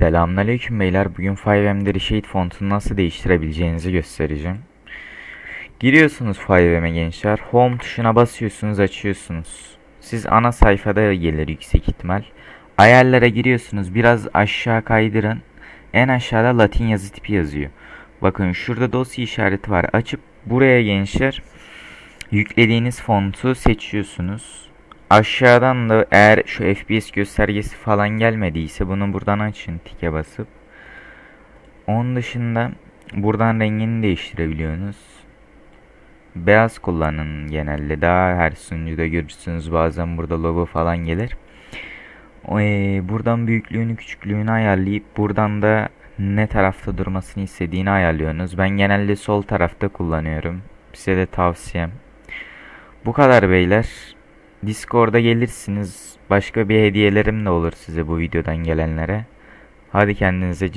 Selamünaleyküm beyler. Bugün 5M'de Reshade fontunu nasıl değiştirebileceğinizi göstereceğim. Giriyorsunuz 5M'e gençler. Home tuşuna basıyorsunuz, açıyorsunuz. Siz ana sayfada gelir yüksek ihtimal. Ayarlara giriyorsunuz. Biraz aşağı kaydırın. En aşağıda Latin yazı tipi yazıyor. Bakın şurada dosya işareti var. Açıp buraya gençler yüklediğiniz fontu seçiyorsunuz. Aşağıdan da eğer şu FPS göstergesi falan gelmediyse bunu buradan açın tike basıp. Onun dışında buradan rengini değiştirebiliyorsunuz. Beyaz kullanın genelde. Daha her sunucuda görürsünüz, bazen burada logo falan gelir. Buradan büyüklüğünü küçüklüğünü ayarlayıp buradan da ne tarafta durmasını istediğini ayarlıyorsunuz. Ben genelde sol tarafta kullanıyorum. Size de tavsiyem. Bu kadar beyler. Discord'a gelirsiniz. Başka bir hediyelerim de olur size bu videodan gelenlere. Hadi kendinize